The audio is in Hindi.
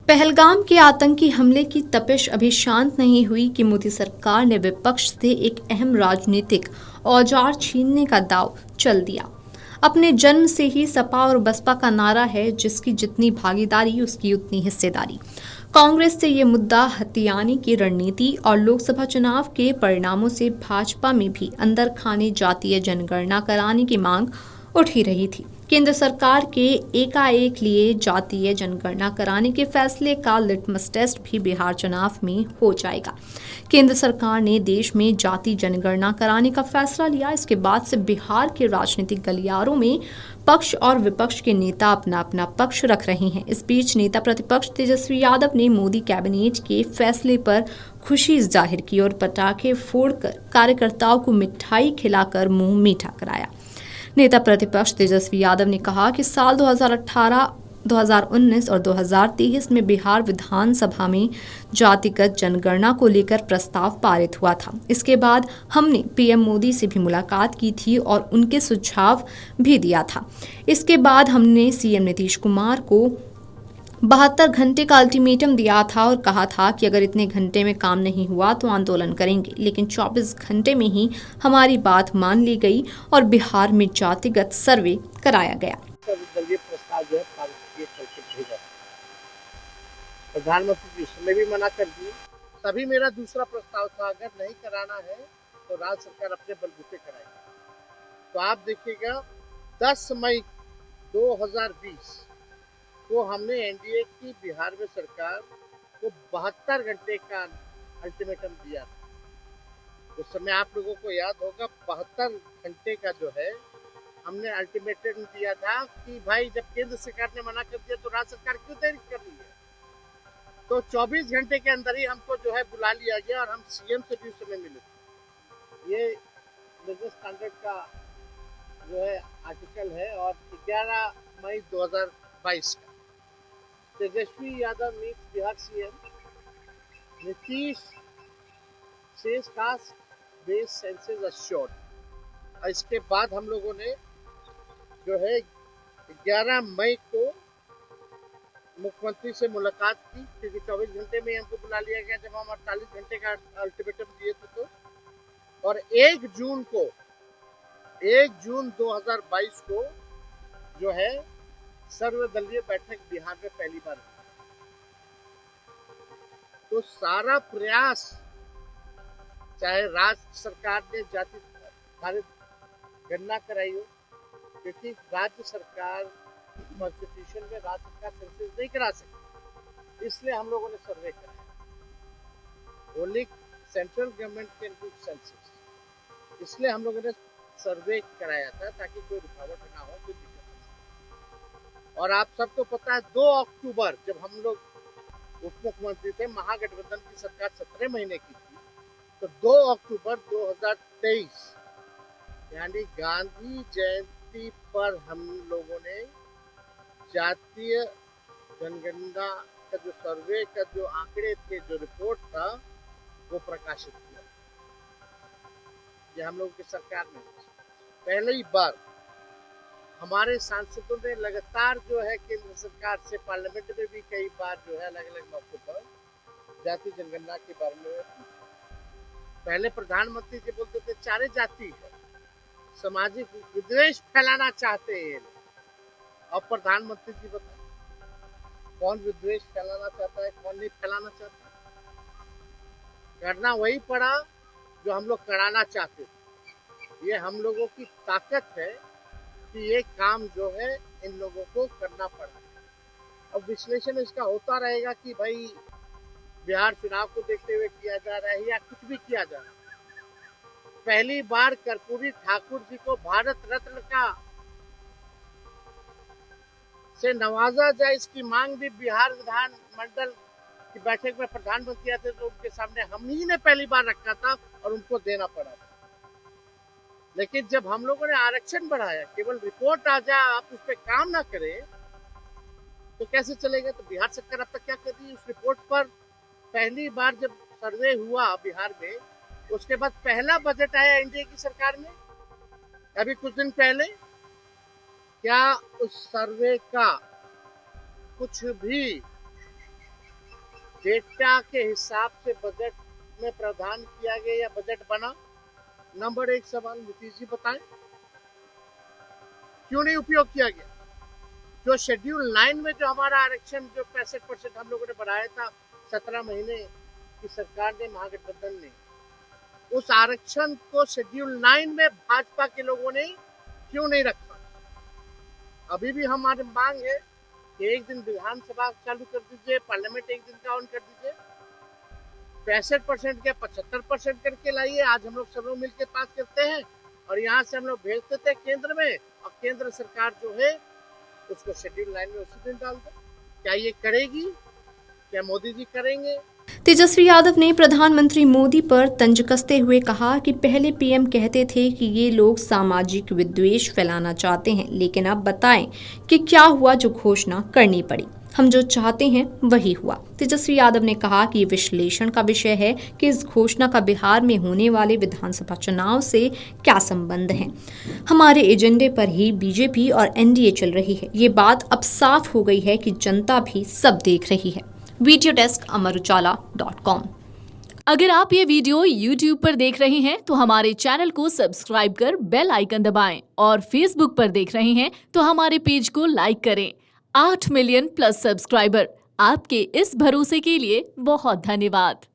पहलगाम के आतंकी हमले की तपिश अभी शांत नहीं हुई कि मोदी सरकार ने विपक्ष से एक अहम राजनीतिक औजार छीनने का दांव चल दिया। अपने जन्म से ही सपा और बसपा का नारा है, जिसकी जितनी भागीदारी उसकी उतनी हिस्सेदारी। कांग्रेस से ये मुद्दा हथियाने की रणनीति और लोकसभा चुनाव के परिणामों से भाजपा में भी अंदर खाने जातीय जनगणना कराने की मांग उठ ही रही थी। केंद्र सरकार के एकाएक लिए जातीय जनगणना कराने के फैसले का लिटमस टेस्ट भी बिहार चुनाव में हो जाएगा। केंद्र सरकार ने देश में जाति जनगणना कराने का फैसला लिया। इसके बाद से बिहार के राजनीतिक गलियारों में पक्ष और विपक्ष के नेता अपना अपना पक्ष रख रहे हैं। इस बीच नेता प्रतिपक्ष तेजस्वी यादव ने मोदी कैबिनेट के फैसले पर खुशी जाहिर की और पटाखे फोड़कर कार्यकर्ताओं को मिठाई खिलाकर मुंह मीठा कराया। नेता प्रतिपक्ष तेजस्वी यादव ने कहा कि साल 2018, 2019 और 2023 में बिहार विधानसभा में जातिगत जनगणना को लेकर प्रस्ताव पारित हुआ था। इसके बाद हमने पीएम मोदी से भी मुलाकात की थी और उनके सुझाव भी दिया था। इसके बाद हमने सीएम नीतीश कुमार को 72 घंटे का अल्टीमेटम दिया था और कहा था कि अगर इतने घंटे में काम नहीं हुआ तो आंदोलन करेंगे, लेकिन 24 घंटे में ही हमारी बात मान ली गई और बिहार में जातिगत सर्वे कराया गया। प्रस्ताव जो है प्रधानमंत्री जी उसमें भी मना कर दिए। तभी मेरा दूसरा प्रस्ताव था, अगर नहीं कराना है तो राज्य सरकार अपने बलबूते कराएगी। तो आप देखिएगा 10 मई 2020 को हमने एनडीए की बिहार में सरकार को 72 घंटे का अल्टीमेटम दिया था। उस समय आप लोगों को याद होगा 72 घंटे का जो है हमने अल्टीमेटम दिया था कि भाई जब केंद्र सरकार ने मना कर दिया तो राज्य सरकार क्यों देरी कर रही है। तो 24 घंटे के अंदर ही हमको जो है बुला लिया गया और हम सीएम से भी उस समय मिले। ये बिजनेस स्टैंडर्ड का जो है आर्टिकल है और 11 मई 2022 का Tejashwi Yadav meets Bihar CM Nitish says caste base census assured. इसके बाद हम लोगों ने जो है 11 मई को मुख्यमंत्री से मुलाकात की, क्योंकि 24 घंटे में हमको बुला लिया गया जब हम 48 घंटे का अल्टीमेटम दिए थे। तो और 1 जून 2022 को जो है सर्वदलीय बैठक बिहार में पहली बार हुई। तो सारा प्रयास, चाहे राज्य सरकार ने जाति आधारित गणना कराई हो, क्योंकि राज्य सरकार कॉन्स्टिट्यूशन में राज्य सरकार सेंसस नहीं करा सकती, इसलिए हम लोगों ने सर्वे कराया। Only central government can do census, इसलिए हम लोगों ने सर्वे कराया था ताकि कोई रुकावट ना हो, कोई दिक्कत ना। और आप सबको पता है 2 अक्टूबर जब हम लोग उप मुख्यमंत्री थे, महागठबंधन की सरकार 17 महीने की थी, तो 2 अक्टूबर 2023 यानी गांधी जयंती पर हम लोगों ने जातीय जनगणना का जो सर्वे का जो आंकड़े थे, जो रिपोर्ट था, वो प्रकाशित किया। ये हम लोगों की सरकार में पहली बार हमारे सांसदों ने लगातार जो है केंद्र सरकार से पार्लियामेंट में भी कई बार जो है अलग अलग मौकों पर जाति जनगणना के बारे में पूछा। पहले प्रधानमंत्री जी बोलते थे 4 जाति है, सामाजिक विद्वेष फैलाना चाहते हैं। अब प्रधानमंत्री जी बताए कौन विद्वेष फैलाना चाहता है, कौन नहीं फैलाना चाहता। करना वही पड़ा जो हम लोग कराना चाहते थे। ये हम लोगों की ताकत है कि ये काम जो है इन लोगों को करना पड़ा। अब विश्लेषण इसका होता रहेगा कि भाई बिहार चुनाव को देखते हुए किया जा रहा है या कुछ भी किया जा रहा है। पहली बार कर्पूरी ठाकुर जी को भारत रत्न का से नवाजा जाए, इसकी मांग भी बिहार विधान मंडल की बैठक में प्रधानमंत्री आते तो उनके सामने हम ही ने पहली बार रखा था और उनको देना पड़ा था। लेकिन जब हम लोगों ने आरक्षण बढ़ाया, केवल रिपोर्ट आ जाए आप उस पर काम ना करें तो कैसे चलेगा। तो बिहार सरकार अब तक क्या कर रही है, उस रिपोर्ट पर पहली बार जब सर्वे हुआ बिहार में, उसके बाद पहला बजट आया एनडीए की सरकार में अभी कुछ दिन पहले। क्या उस सर्वे का कुछ भी डेटा के हिसाब से बजट में प्रावधान किया गया या बजट बना? नंबर एक सवाल नीतीश जी बताएं, क्यों नहीं उपयोग किया गया? जो शेड्यूल 9 में जो हमारा आरक्षण जो 65% हम लोगों ने बढ़ाया था 17 महीने की सरकार ने, महागठबंधन ने, उस आरक्षण को शेड्यूल 9 में भाजपा के लोगों ने क्यों नहीं रखा? अभी भी हमारी मांग है कि एक दिन विधानसभा चालू कर दीजिए, पार्लियामेंट एक दिन का ऑन कर दीजिए, 65% के 75% करके लाइए। आज हम लोग सब लोग मिलकर पास करते हैं और यहाँ से हम लोग भेजते थे केंद्र में, और केंद्र सरकार जो है उसको शेड्यूल 9 में उसी दिन डाल दो। क्या ये करेगी? क्या मोदी जी करेंगे? तेजस्वी यादव ने प्रधानमंत्री मोदी पर तंज कसते हुए कहा कि पहले पीएम कहते थे कि ये लोग सामाजिक विद्वेष फैलाना चाहते हैं, लेकिन अब बताएं कि क्या हुआ जो घोषणा करनी पड़ी। हम जो चाहते हैं वही हुआ। तेजस्वी यादव ने कहा कि विश्लेषण का विषय है कि इस घोषणा का बिहार में होने वाले विधानसभा चुनाव से क्या संबंध है। हमारे एजेंडे पर ही बीजेपी और एनडीए चल रही है। ये बात अब साफ हो गई है कि जनता भी सब देख रही है। Video desk amarujala.com। अगर आप ये वीडियो YouTube पर देख रहे हैं तो हमारे चैनल को सब्सक्राइब कर बेल आइकन दबाएं, और Facebook पर देख रहे हैं तो हमारे पेज को लाइक करें। 8 मिलियन प्लस सब्सक्राइबर, आपके इस भरोसे के लिए बहुत धन्यवाद।